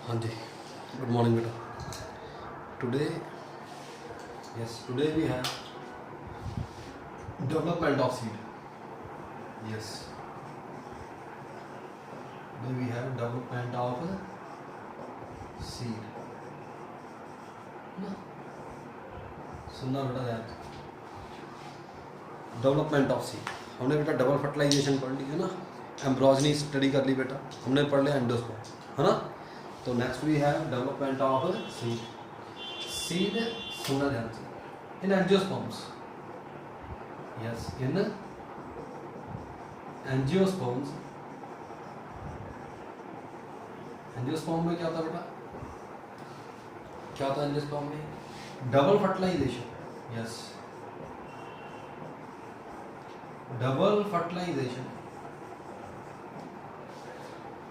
हाँ जी, good morning बेटा. Today we have development of seed. Yes, today we have development of seed. सुनना बेटा ध्यान. डेवलपमेंट ऑफ सीड हमने बेटा डबल फर्टिलाइजेशन पढ़ ली है ना, एम्ब्रोजनी स्टडी कर ली बेटा, हमने पढ़ लिया एंडोस्पर्म है ना. तो next we have development of seed. Seed सुनना ध्यान से, in angiosperms. Yes, in angiosperms. Angiosperm में क्या होता है बेटा, क्या होता है एंजियोस्पर्म में? Double fertilization. Yes, double fertilization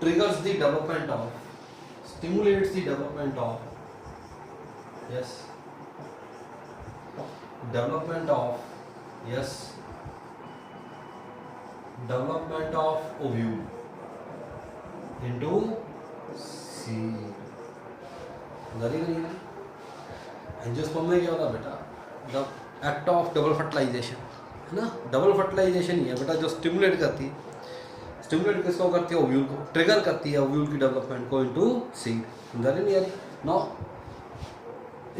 triggers the development of, stimulates the development of, yes, development of, yes, development of ovule into seed. Angiosperm में क्या होता है बेटा? The act of double fertilization है ना. डबल फर्टिलाइजेशन ही है बेटा जो स्टिमुलेट करती है. स्टिमुलेट किसको करती है? ओव्यूल को. ट्रिगर करती है ओव्यूल की डेवलपमेंट को इनटू सीड. समझा नहीं यार? Now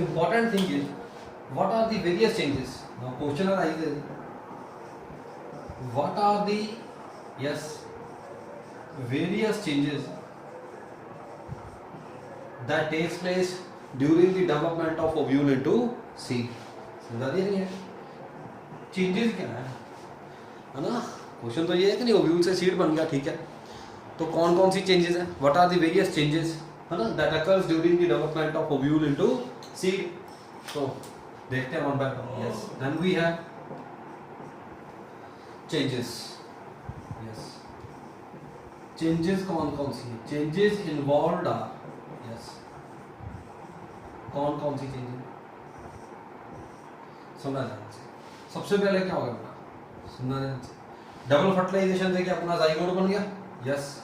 important thing is what are the various changes. Now question arise, what are the yes various changes that takes place during the development of ovule into seed. समझा दिया नहीं है? Changes क्या है ना. क्वेश्चन तो ये है कि नहीं, ओव्यूल से सीड बन गया, ठीक है. तो कौन कौन सी चेंजेस है? What are the various changes है ना that occurs during the development of ovule into seed. तो देखते हैं one by one. Yes, then we have changes. Yes, changes कौन कौन सी है? चेंजेस इन्वॉल्वड आर, यस, कौन कौन सी चेंजेस समझा ध्यान से. सबसे पहले क्या होगा बेटा, सुनना ध्यान से. डबल फर्टिलाइजेशन से क्या अपना जाइगोट बन गया. यस,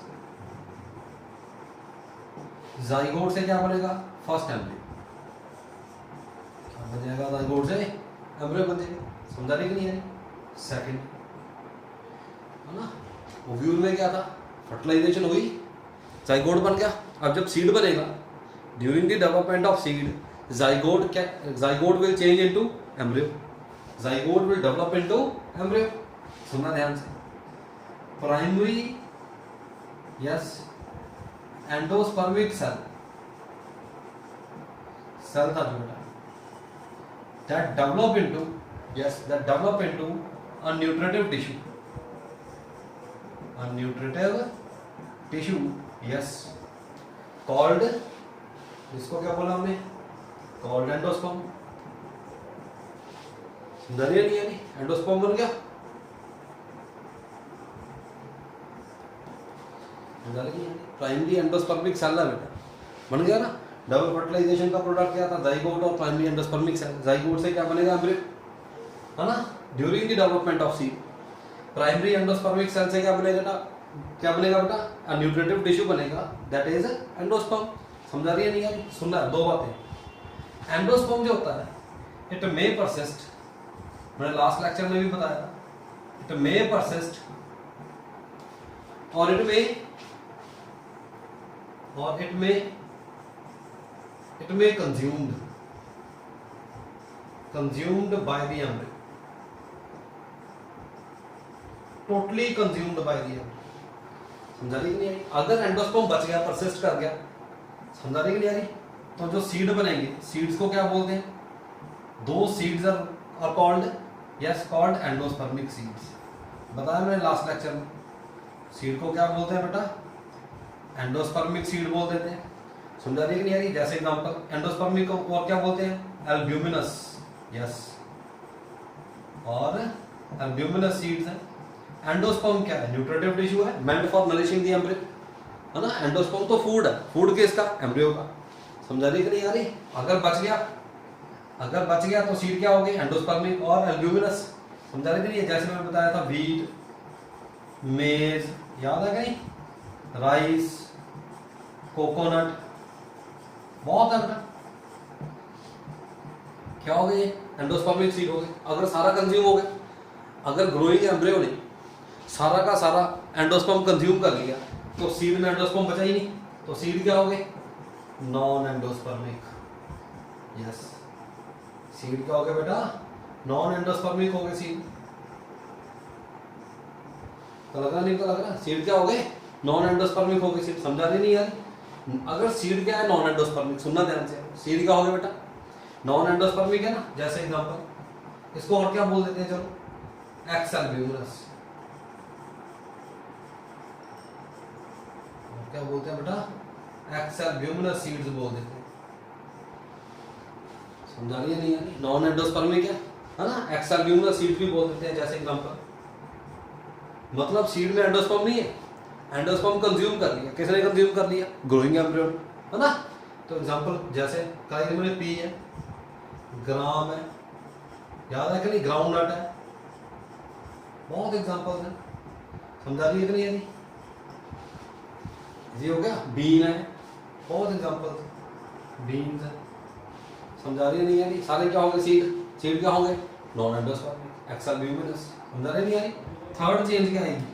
जाइगोट से क्या बनेगा? First embryo. क्या बन जाएगा? जाइगोट से एम्ब्रियो बन जाएगा. समझा रही कि नहीं है? सेकंड है ना, ओव्यूल में क्या था? फर्टिलाइजेशन हुई, जाइगोट बन गया. अब जब सीड बनेगा, during the development of seed, zygote will change into embryo. zygote will develop into embryo. सुनना ध्यान से. प्राइमरी यस एंडोस्पर्मिक सेल था जो बेटा, that develop into, yes, that develop into a nutritive tissue. A nutritive tissue, yes, called, इसको क्या बोला हमने? called endosperm. नरिया नहीं है, नहीं एंडोस्पर्म बन गया. प्राइमरी एंडोस्पर्मिक सेल है बेटा, बन गया ना. डबल फर्टिलाइजेशन का प्रोडक्ट क्या था? जाइगोट और प्राइमरी एंडोस्पर्मिक सेल. जाइगोट से क्या बनेगा? एम्ब्रियो है ना, during the development of seed. Primary endospermic cell से क्या बनेगा? क्या बनेगा बेटा? अ न्यूट्रिटिव टिश्यू बनेगा, दैट इज एंडोस्पर्म. समझा रही है नहीं यार? सुनना दो बातें. एंडोस्पर्म जो होता है, इट मे परसिस्ट, मैंने लास्ट लेक्चर में भी बताया था, इट मे परसिस्ट और it may consumed by the embryo. Totally consumed by the embryo. समझा रही कि नहीं आई? अगर एंडोस्पर्म बच गया, परसिस्ट कर गया, समझा रही कि नहीं आई? तो जो सीड बनेंगे, सीड्स को क्या बोलते हैं? दो seeds are called, yes, called endospermic seeds. बताया मैंने लास्ट लेक्चर में. सीड को क्या बोलते हैं बेटा? एंडोस्पर्मिक सीड बोल देते हैं. समझा रही कि नहीं आ रही? जैसे एग्जांपल, एंडोस्पर्मिक को और क्या बोलते हैं? एल्ब्यूमिनस. यस, और एल्ब्यूमिनस सीड्स हैं. एंडोस्पर्म क्या है? न्यूट्रिटिव टिश्यू है, meant for nourishing the embryo है ना. एंडोस्पर्म तो फूड है. फूड किसका? एम्ब्रियो का. समझा रही कि नहीं आ रही? अगर बच गया तो सीड क्या होगी? एंडोस्पर्मिक और एल्ब्यूमिनस. समझा रही थी? जैसे मैंने बताया था, व्हीट, मेज, याद है कहीं? राइस, कोकोनट, बहुत है बेटा। क्या हो गया, ये एंडोस्पर्मिक सीड हो गए। अगर सारा कंज्यूम हो गया, अगर ग्रोइंग एम्ब्रियो ने सारा का सारा एंडोस्पर्म कंज्यूम कर लिया तो सीड में एंडोस्पर्म बचा ही नहीं, तो सीड क्या हो गए, नॉन एंडोस्पर्मिक। यस, सीड क्या हो गया बेटा, नॉन एंडोस्पर्मिक हो गए सीड। तो लग रहा नहीं, तो लग रहा सीड क्या हो गए, नॉन एंडोस्पर्मिक हो गए सीड। समझा रही नहीं यार, अगर सीड क्या है, नॉन एंडोस्पर्मिक, सुनना ध्यान से, सीड क्या हो गया बेटा, नॉन एंडोस्पर्मिक है ना। जैसे एग्जांपल, इसको और क्या बोल देते हैं, चलो एक्स एल्ब्यूमिनस, क्या बोलते हैं बेटा, एक्स एल्ब्यूमिनस सीड्स बोल देते हैं। समझा रही है नहीं यार, नॉन एंडोस्पर्मिक है ना, एक्स एल्ब्यूमिनस सीड भी बोल देते हैं। जैसे एग्जांपल, मतलब सीड में एंडोस्पर्म नहीं है, एंडोस्पर्म कंज्यूम कर लिया, किसने कंज्यूम कर लिया, ग्रोइंग एम्ब्रियो, है ना। तो एग्जांपल जैसे कार्यक्रम में पी है, ग्राम है, याद है कि नहीं, ग्राउंड नट है, बहुत एग्जांपल्स हैं। समझा रही है कि नहीं यानी, ये हो गया। बीन है, बहुत एग्जांपल्स, बीन्स है। समझा रही है नहीं यानी, सारे क्या होंगे, सीड, सीड क्या होंगे, नॉन एंडोस्पर्मिक, एक्स एल्ब्यूमिनस। समझा रही नहीं यानी। थर्ड चेंज क्या आएगी,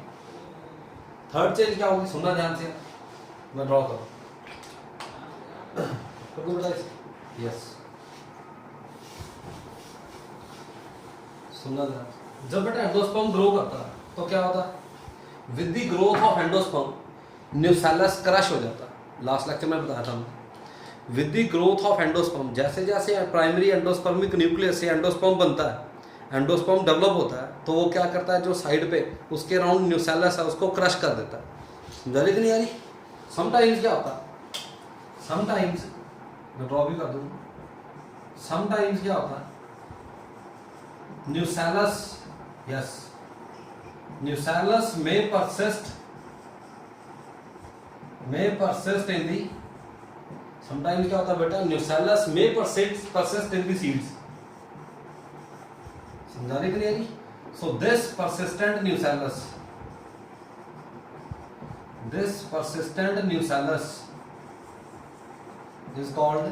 थर्ड चेंज क्या होगी, सुनना ध्यान से, मैं ड्रॉ करूं तो बेटा, यस, सुनना ध्यान से। जब बेटा एंडोस्पर्म ग्रो करता है तो क्या होता है, with the growth of endosperm nucellus crush हो जाता है। लास्ट लेक्चर में बताया था मैं, with the growth of endosperm, जैसे जैसे प्राइमरी एंडोस्पर्मिक न्यूक्लियस से एंडोस्पर्म बनता है, एंडोस्पर्म डेवलप होता है, तो वो क्या करता है, जो साइड पे उसके अराउंड न्यूसेलस है उसको क्रश कर देता है। समझा रही कि नहीं यारी। समटाइम्स क्या होता है, समटाइम्स मैं ड्रॉ भी कर दूँ, समटाइम्स क्या होता है, न्यूसेलस, यस, न्यूसेलस में persist in the, समटाइम्स क्या होता है बेटा, न्यूसेलस में persist in the seeds। समझा रही clearly. So this persistent nucellus is called,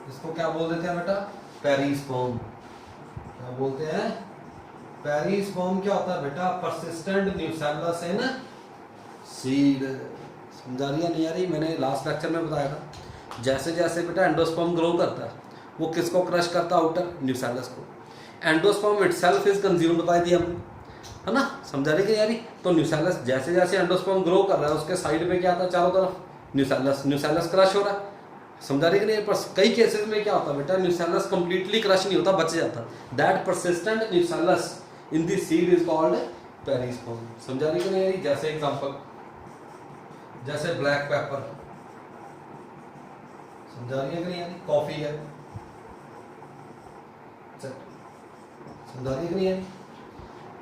इसको क्या बोल देते हैं बेटा, पेरिस्पर्म। क्या बोलते हैं, पेरिस्पर्म। क्या होता है बेटा, persistent nucellus in seed। समझा रही है नहीं आ रही, मैंने लास्ट लेक्चर में बताया था, जैसे जैसे बेटा एंडोस्पर्म ग्रो करता है वो किसको क्रश करता है, आउटर न्यूसेलस को। Endosperm itself is consumed by the embryo, है ना। समझा रही कि यारी। तो न्यूसेलस जैसे जैसे एंडोस्पर्म ग्रो कर रहा है उसके साइड पे क्या आता है, चारों तरफ न्यूसेलस क्रश हो रहा है। समझा रही कि नहीं। पर कई केसेस में क्या होता है बेटा, न्यूसेलस कंप्लीटली क्रश नहीं होता, बच जाता। That persistent nucellus in the seed is called perisperm. समझा रही कि नहीं यारी। जैसे एग्जांपल, जैसे ब्लैक पेपर, समझा रही है कि नहीं यानी, कॉफी है, समझा रही है कि नहीं यानी,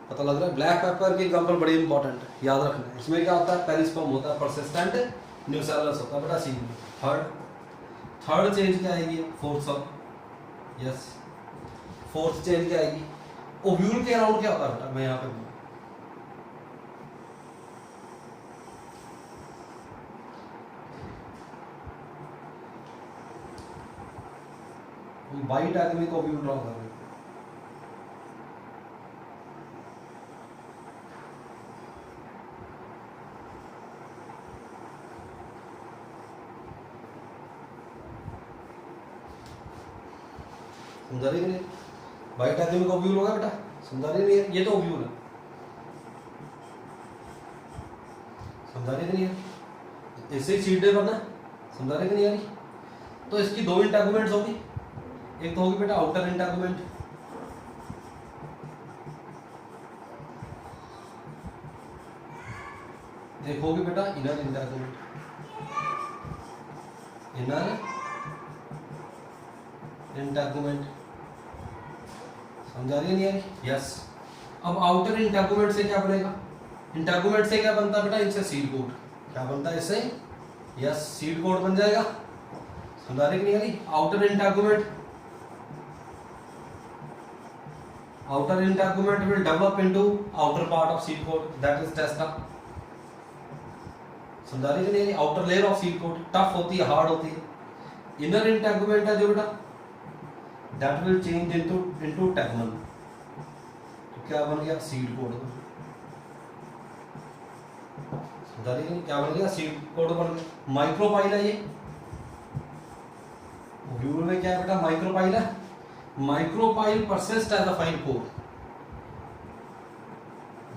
पता लग रहा है। ब्लैक पेपर की एग्जांपल बड़ी इंपॉर्टेंट है, याद रखना है। इसमें क्या होता है, पेरिस्पर्म होता है, परसिस्टेंट न्यूसेलस होता है बेटा सीड में। थर्ड चेंज क्या आएगी, fourth of, yes, fourth change क्या आएगी, ओव्यूल के अराउंड क्या होता है बेटा, मैं यहाँ पे बाइट आदमी को ओव्यूल ड्रॉ कर रहे हैं। समझा रही नहीं, वाइट आदमी का ओव्यूल होगा बेटा, समझा रही नहीं है, ये तो ओव्यूल है। समझा रही नहीं है, इससे ही सीड डे बनना, समझा रही नहीं यानी। तो इसकी दो इंटैगुमेंट्स होगी, एक तो होगी बेटा आउटर इंटैगुमेंट, एक होगी बेटा इनर इंटैगुमेंट। इनर इंटैगुमेंट, समझा रही है नहीं यानी, यस। अब आउटर इंटैगुमेंट से क्या बनेगा, इंटैगुमेंट से क्या बनता है बेटा, इनसे सीड कोट, क्या बनता है इससे, यस, सीड कोट बन जाएगा। समझा रही नहीं यानी। Outer integument will develop into outer part of seed coat, that is testa। समझा रही नहीं, outer layer of seed coat tough होती है, हार्ड होती है, इनर इंटेगुमेंट है जो बेटा, दैट विल चेंज इनटू टेगमन। तो क्या बन गया? Seed code. क्या बन गया? सीड कोड बन गया। माइक्रोपाइल है ये, ओव्यूल में क्या है बेटा? माइक्रोपाइल है। Micropyle persist as a fine pore.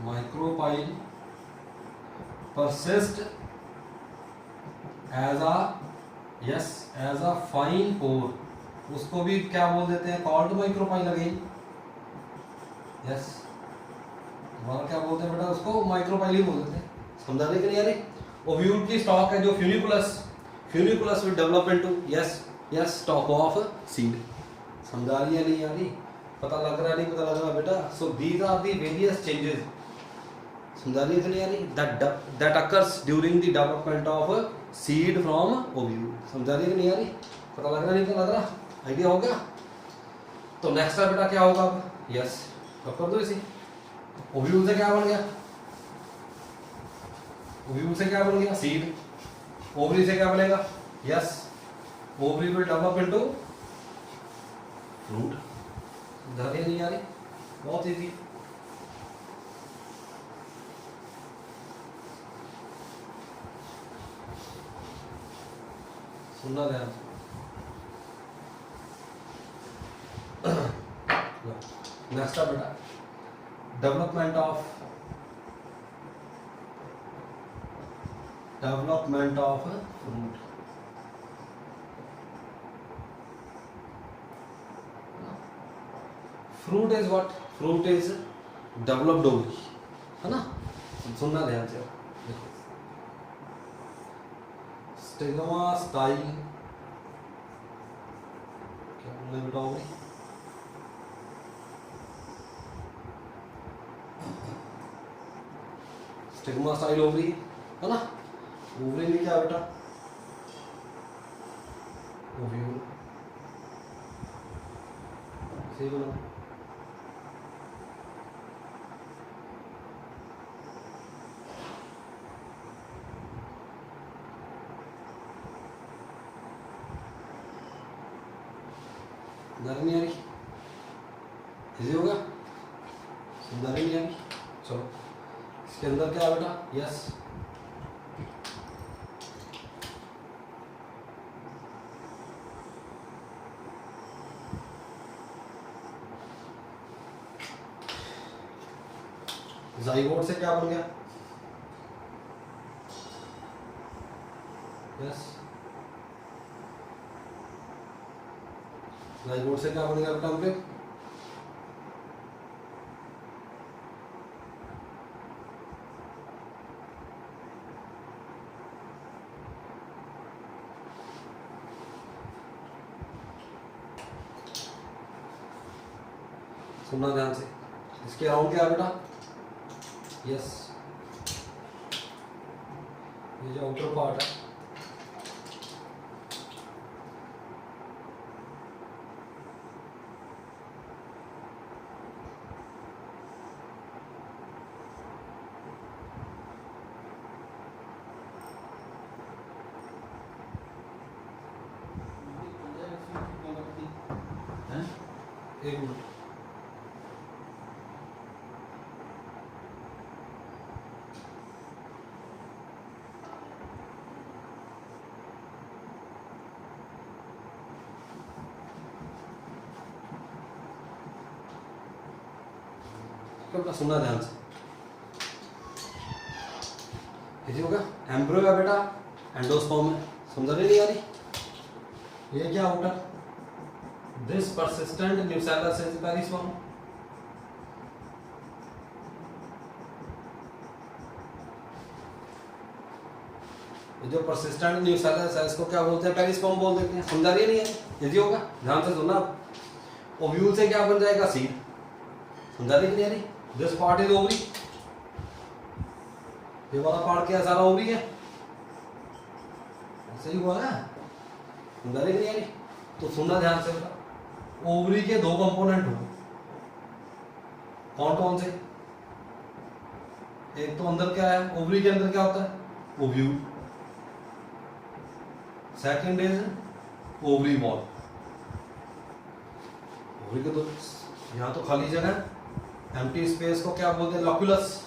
Micropyle persist as a as a fine pore, उसको भी क्या बोल देते हैं? Called micropyle again. यस, तुम्हारा क्या बोलते हैं बेटा? उसको माइक्रोपाइल ही बोल देते हैं। समझा रहे कि नहीं यार? ओव्यूल की स्टॉक है जो funiculus will develop into yes stock of seed. समझा रही है नहीं यार? पता लग रहा नहीं पता लग रहा बेटा? So these are the various changes. समझा रही है कि नहीं यार? That occurs during the development of seed from ovule. समझा रही है कि नहीं यार? पता लग रहा नहीं पता लग रहा? आइडिया हो गया? तो नेक्स्ट बेटा क्या होगा? यस, तो कर दो इसे। ओव्यूल से क्या बन गया? ओव्यूल से क्या बन गया? सीड। ओवरी से क्या बनेगा? Yes, ovary will develop into fruit. समझा रही है नहीं यार? बहुत इजी। सुनना ध्यान से। नेक्स्ट है बेटा development of fruit. Fruit is what? Fruit is developed ovary, है ना? सुनना ध्यान से। देखो, स्टिग्मा स्टाइल क्या बोलना बेटा? ओवरी। स्टिग्मा स्टाइल ओवरी है ना? ओवरी में क्या बेटा? ओव्यूल। सही बोला? समझ नहीं आ रही? इजी होगा? समझ नहीं आ रही? चलो, इसके अंदर क्या है बेटा? यस, ज़ाइगोट से क्या बन गया? यस, ज़ाइगोट से क्या बन गया बेटा? हमके सुनना ध्यान से। इसके अराउंड क्या है बेटा? यस, ये जो आउटर पार्ट है, एक मिनट। बेटा सुनना ध्यान से। इजी होगा? एम्ब्रियो है बेटा, एंडोस्पर्म है। समझ रही नहीं आ रही? ये क्या होगा? This persistent nucellus is perisperm. जो परसिस्टेंट न्यूसेलस है इसको क्या बोलते हैं? पेरिस्पर्म बोल देते हैं। समझा रही नहीं है? इजी होगा? ध्यान से सुनना। ओव्यूल से क्या बन जाएगा? सीड। समझा रही नहीं आ रही? This part is ovary. ये वाला पार्ट क्या? सारा ओवरी है। सही हुआ है? समझा रही नहीं आ रही? तो सुनना ध्यान से बेटा। ओवरी के दो कंपोनेंट हो, कौन कौन से? एक तो अंदर क्या है? ओवरी के अंदर क्या होता है? Ovule. Second is ovary wall, ovary के तो यहाँ तो खाली जगह, एम्प्टी स्पेस को क्या बोलते हैं, लॉक्यूलस।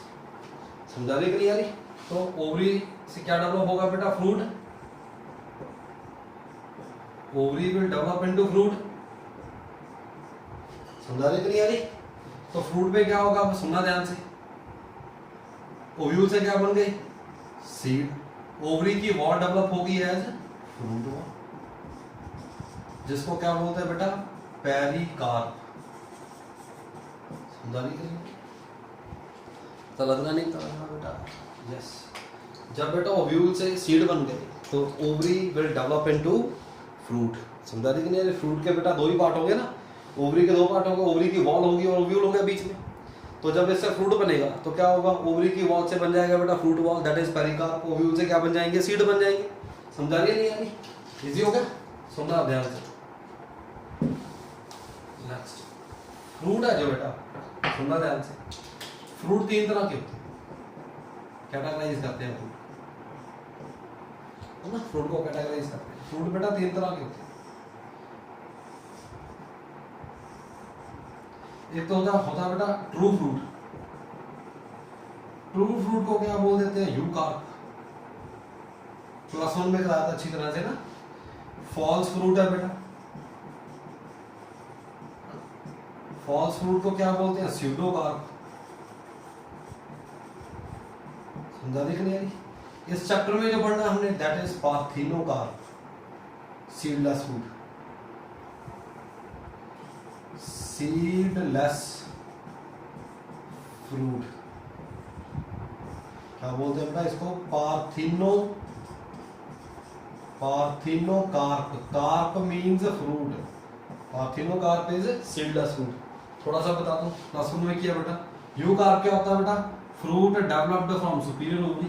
समझा रही कि नहीं यारी? तो ओवरी से क्या डेवलप होगा बेटा, fruit. Ovary will develop into fruit. समझा रही कि नहीं यारी? तो फ्रूट में क्या होगा, सुनना ध्यान से। ओव्यूल से क्या बन गई, सीड। ओवरी की वॉल डेवलप होगी एज फ्रूट वॉल, जिसको क्या बोलते हैं बेटा, पेरिकार्प। समझा रही कि नहीं? तो लगना नहीं था बेटा, यस। जब बेटा ओव्यूल से सीड बन गए तो ovary will develop into fruit. समझा रही कि नहीं? फ्रूट के बेटा दो ही पार्ट होंगे ना, ओवरी के दो पार्ट होंगे, ओवरी की वॉल होगी और ओव्यूल होगा बीच में। तो जब इससे फ्रूट बनेगा तो क्या होगा, ओवरी की वॉल से बन जाएगा बेटा fruit wall, that is pericarp. Ovule से क्या बन जाएंगे, सीड बन जाएंगे। समझा रही है नहीं यानी? इजी हो गया? सुनना ध्यान से। नेक्स्ट फ्रूट है जो बेटा, सुनना ध्यान से। फ्रूट तीन तरह के होते हैं, कैटेगराइज करते हैं फ्रूट, है ना? फ्रूट को कैटेगराइज करते हैं। फ्रूट बेटा तीन तरह के होते हैं। एक तो होता बेटा ट्रू फ्रूट। ट्रू फ्रूट को क्या बोल देते हैं, यूकार्प। क्लास 1 में कराया था अच्छी तरह से ना। फॉल्स फ्रूट है बेटा, फॉल्स फ्रूट को क्या बोलते हैं, स्यूडोकार्प। समझा दी कि नहीं? इस चैप्टर में जो पढ़ना हमने, that is parthenocarp, seedless fruit. Seedless fruit क्या बोलते हैं बेटा इसको, parthenocarp. Carp means fruit, parthenocarp is seedless fruit. थोड़ा सा बता दूं, क्लास 1 में किया बेटा। यूकार्प क्या होता है बेटा, fruit developed from superior ovary,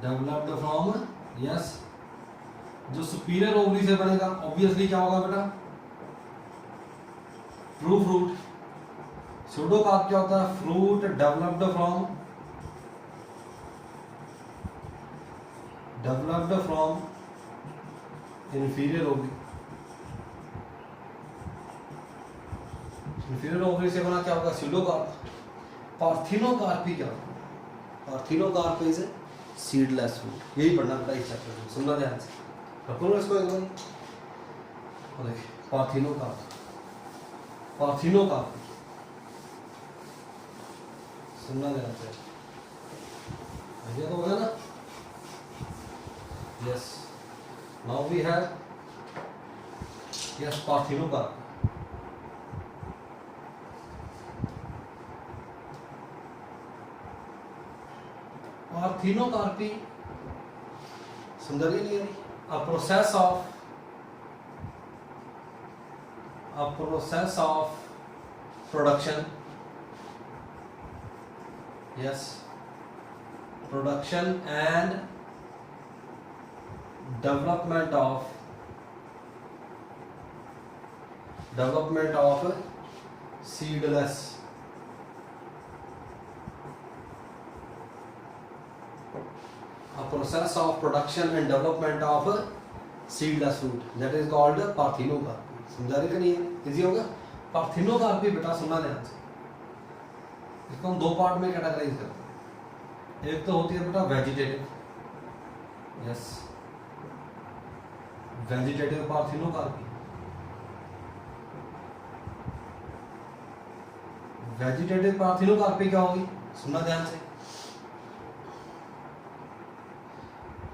developed from, yes, जो सुपीरियर ओवरी से बनेगा ऑब्वियसली क्या होगा बेटा, ट्रू फ्रूट। स्यूडोकार्प क्या होता है, fruit developed from inferior ovary. Inferior ovary से बना क्या होगा, स्यूडोकार्प। पार्थिनोकार्प क्या होगा, पार्थिनोकार्प इज सीडलेस फ्रूट। यही पढ़ना बेटा इस चैप्टर में, सुनना ध्यान से। रखो ना इसको एक बार, और देखिए पार्थिनोकार्प, पार्थिनोकार्प, सुनना ध्यान से। आइडिया तो हो गया ना? Yes, now we have, yes, parthenocarp. Parthenocarpy, सुंदर ही नहीं है, a process of production, yes, production and development of seedless, a process of production and development of seedless fruit, that is called parthenocarpy. समझा रहे कि नहीं है? इजी होगा। पार्थिनोकार्पी बेटा सुनना ध्यान से, इसको हम दो पार्ट में कैटेगराइज करते हैं। एक तो होती है बेटा vegetative, yes, vegetative parthenocarpy. Vegetative parthenocarpy क्या होगी, सुनना ध्यान से।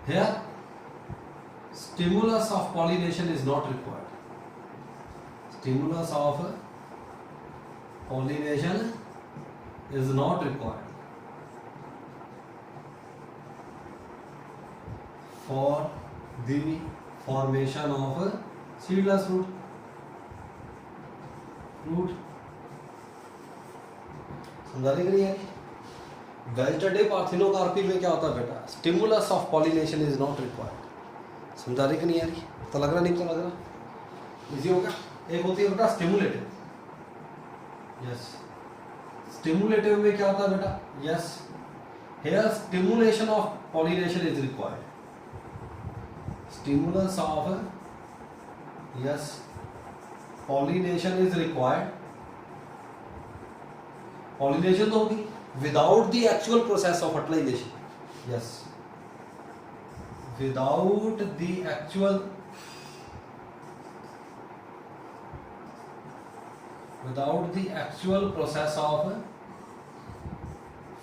Here, stimulus of pollination is not required. Stimulus of pollination is not required for the formation of seedless fruit. समझा रही कि नहीं है? वेजिटेटिव पार्थिनोकार्पी में क्या होता है बेटा, stimulus of pollination is not required. समझा रही कि नहीं यार? तो लग रहा नहीं, तो लग रहा इजी होगा। एक होती है बेटा स्टिमुलेटिव, यस, स्टिमुलेटिव में क्या होता है बेटा, yes, here stimulation of pollination is required. Stimulus of, yes, pollination is required, pollination तो होगी without the actual process of fertilization, yes, without the actual process of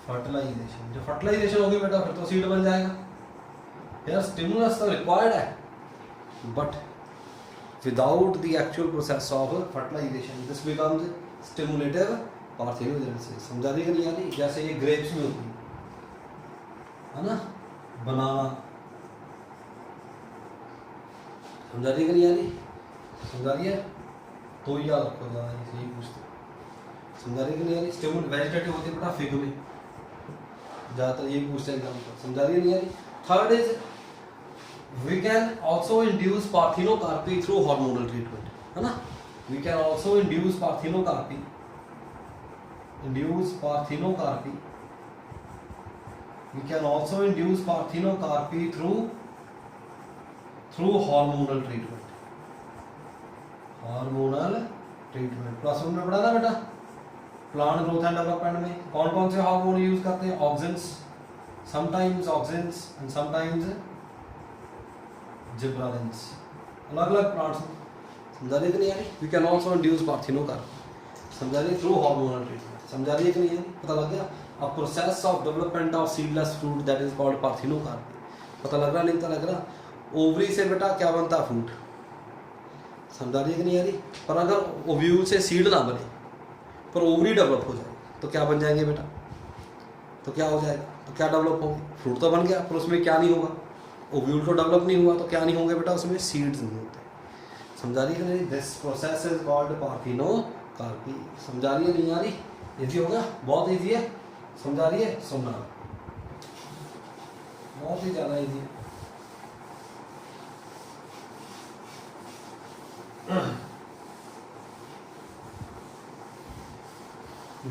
fertilization. जब फर्टिलाइजेशन होगी बेटा फिर तो सीड बन जाएगा। यार स्टिमुलस तो रिक्वायर्ड है, but without the actual process of fertilization this becomes stimulative parthenogenesis. समझा रही कि नहीं आ रही? जैसे ये ग्रेप्स में होती है ना, बनाना, समझा रही कि नहीं आ रही? समझा रही है तो याद रखो, ज़्यादा यही पूछते, समझा रही कि नहीं आ रही? स्टिमुल वेजिटेटिव होती है बेटा फिग में, ज़्यादातर यही पूछते हैं एग्जाम पर। समझा रही नहीं आ रही? Third is we can also induce parthenocarpy through hormonal treatment, है ना। We can also induce parthenocarpy we can also induce parthenocarpy through hormonal treatment। Plus one में पढ़ा था बेटा प्लांट ग्रोथ एंड डेवलपमेंट में कौन कौन से हार्मोन यूज करते हैं? Auxins, sometimes auxins and sometimes gibberellins, अलग अलग प्लांट्स में। समझा रही कि नहीं आ रही? We can also induce parthenocarpy, समझा रही, थ्रू हार्मोनल ट्रीटमेंट। समझा रही है कि नहीं है? पता लग गया? A process of development of seedless fruit that is called parthenocarpy. पता लग रहा? नहीं पता लग रहा? ओवरी से बेटा क्या बनता है? फ्रूट। समझा रही है कि नहीं आ रही? पर अगर ओव्यूल से सीड ना बने पर ओवरी डेवलप हो जाए तो क्या बन जाएंगे बेटा? तो क्या हो जाएगा? तो क्या डेवलप होंगे? फ्रूट तो बन गया पर उसमें क्या नहीं होगा? ओव्यूल तो डेवलप नहीं हुआ तो क्या नहीं होंगे बेटा? उसमें सीड्स नहीं होते। समझा रही है कि नहीं? This process is called parthenocarpy. समझा रही है नहीं आ रही? इजी होगा, बहुत इजी है। समझा रही है? सुनना बहुत ही ज्यादा इजी है।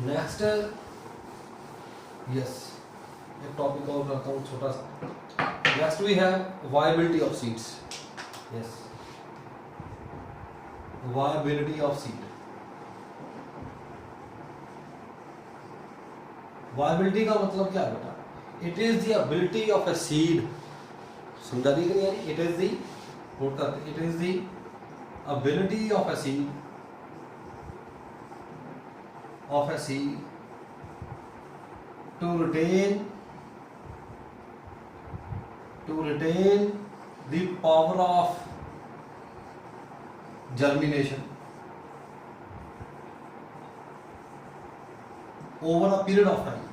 नेक्स्ट, यस, एक टॉपिक और करता हूँ छोटा सा। Next we have viability of seeds. Yes, viability of seed. Viability का मतलब क्या है बेटा? It is the ability of a seed. समझा रही कि नहीं? इट इज द, नोट करते, it is the ability of a seed to retain the power of germination over a period of time,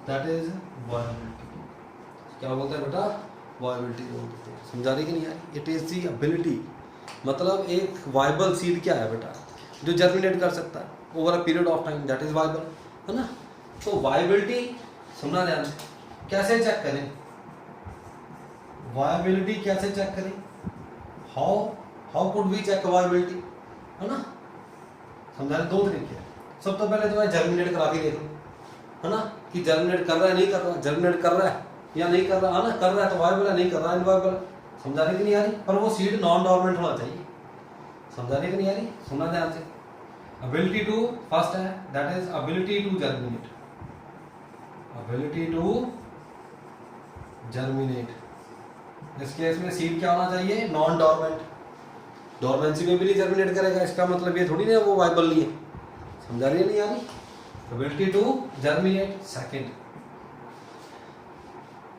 that is viability। क्या बोलते हैं बेटा? Viability बोलते हैं। समझा रही कि नहीं यार? इट इज दी एबिलिटी, मतलब एक वायबल सीड क्या है बेटा? जो जर्मिनेट कर सकता है over a period of time, that is viable, है ना। तो वायबिलिटी सुनना ध्यान से, कैसे चेक करें वायबिलिटी? कैसे चेक करें? How could we check viability, है ना। समझा रहे? दो तरीके हैं। सब तो पहले जो है जर्मिनेट करा के देख लो, है ना, कि जर्मिनेट कर रहा है नहीं कर रहा, जर्मिनेट कर रहा है या नहीं कर रहा, है ना। कर रहा है तो वायबल है, नहीं कर रहा है इनवायबल। समझा रही कि नहीं आ रही? पर वो सीड नॉन डोरमेंट होना चाहिए। समझा रही कि नहीं आ रही? सुनना ध्यान से। एबिलिटी टू, फर्स्ट है that is ability to germinate, इस केस में सीड क्या होना चाहिए? Non dormant. डोरमेंसी में भी नहीं जर्मिनेट करेगा, इसका मतलब ये थोड़ी ना वो वायबल नहीं है। समझा रही है नहीं आ रही? Ability to germinate. Second,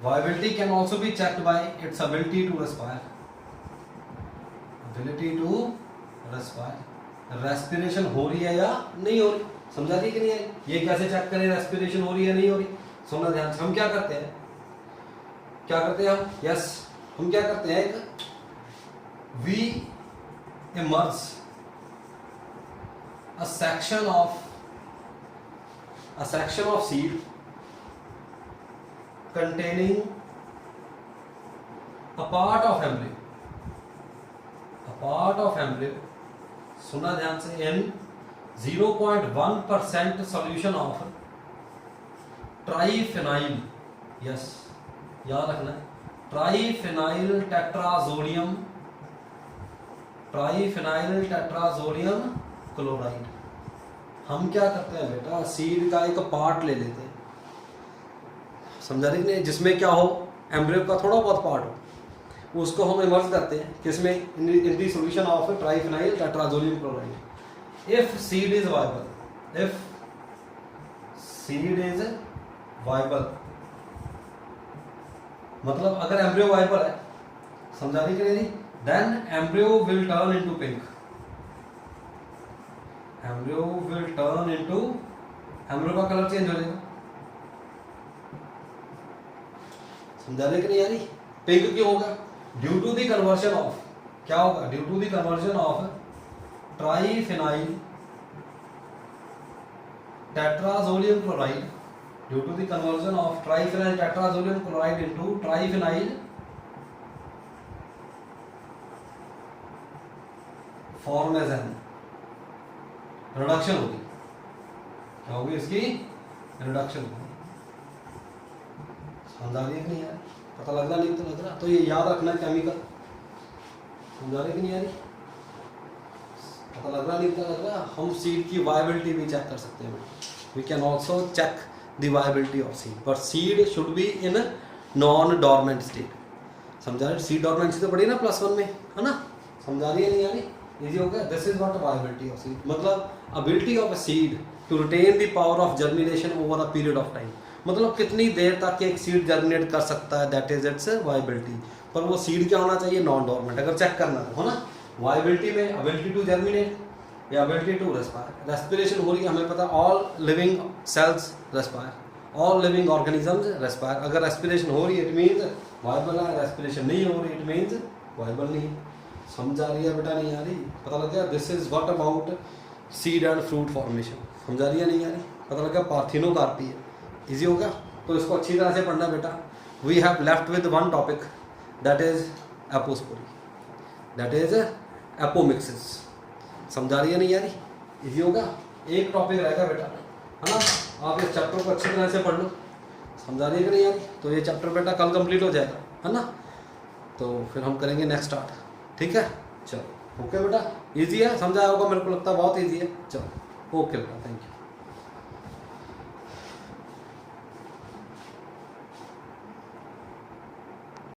viability can also be checked by its ability to respire, respiration हो रही है या नहीं हो रही। समझा रही कि नहीं है? ये कैसे चेक करें रेस्पिरेशन हो रही है नहीं हो रही? सुनना ध्यान से। हम क्या करते हैं हम? यस, हम क्या करते हैं? एक we immerse a section of seed containing a part of embryo, सुना ध्यान से, in 0.1% solution of triphenyl yes, याद रखना है, ट्राइफेनाइल टेट्राजोडियम, ट्राइफेनाइल टेट्राजोडियम क्लोराइड। हम क्या करते हैं बेटा, सीड का एक पार्ट ले लेते हैं, समझा रही नहीं, जिसमें क्या हो, एम्ब्रियो का थोड़ा बहुत पार्ट हो, उसको हम इमर्ज करते हैं किसमें, in the solution of triphenyl tetrazolium chloride. If seed is viable, if seed is viable, मतलब अगर एम्ब्रियो वायबल है, समझा रही कि नहीं, then embryo will turn into pink, embryo will turn into, embryo का कलर चेंज हो जाएगा, समझा रहे कि नहीं यारी, पिंक क्यों होगा, due to the conversion of, क्या होगा, due to the conversion of triphenyl tetrazolium chloride, due to the conversion of triphenyl tetrazolium chloride into triphenyl formazine, reduction होगी, क्या होगी इसकी, रिडक्शन होगी, समझा रही है कि नहीं यार, पता लग रहा, नहीं तो लग रहा, तो ये याद रखना है केमिकल, समझा रही कि नहीं यार, पता लग रहा, नहीं तो लग रहा। हम सीड की वायबिलिटी भी चेक कर सकते हैं, we can also check the viability of seed, but seed should be in a non dormant state, समझा रहे, सीड डॉर्मेंसी तो पढ़ी ना +1 में, है ना, समझा रही है नहीं यानी, इजी हो गया। This is what viability of seed, मतलब ability of a seed to retain the power of germination over a period of time, मतलब कितनी देर तक एक सीड जर्मिनेट कर सकता है, दैट इज इट्स वायबिलिटी। पर वो सीड क्या होना चाहिए, नॉन डॉर्मेंट, अगर चेक करना है ना, वायबिलिटी में एबिलिटी टू जर्मिनेट या एबिलिटी टू रेस्पायर, रेस्पिरेशन हो रही है, हमें पता, all living cells respire, all living organisms respire, अगर रेस्पिरेशन हो रही है इट मीन्स वायबल है, रेस्पिरेशन नहीं हो रही इट मीन्स वायबल नहीं, समझ आ रही है बेटा, नहीं आ रही, पता लग गया। This is what about seed and fruit formation, समझा रही है नहीं आ रही, पता लग गया, पार्थिनोकार्पी है, इजी होगा, तो इसको अच्छी तरह से पढ़ना बेटा। We have left with one topic, that is apospory, that is apomixis, समझा रही है नहीं यारी, इजी होगा, एक टॉपिक रहेगा बेटा, है ना, आप इस चैप्टर को अच्छी तरह से पढ़ लो, समझा रही है कि नहीं यारी, तो ये चैप्टर बेटा कल कंप्लीट हो जाएगा, है ना, तो फिर हम करेंगे नेक्स्ट स्टार्ट, ठीक है, चलो ओके बेटा, इजी है, समझा होगा, मेरे को लगता है बहुत इजी है, चलो ओके बेटा, थैंक यू।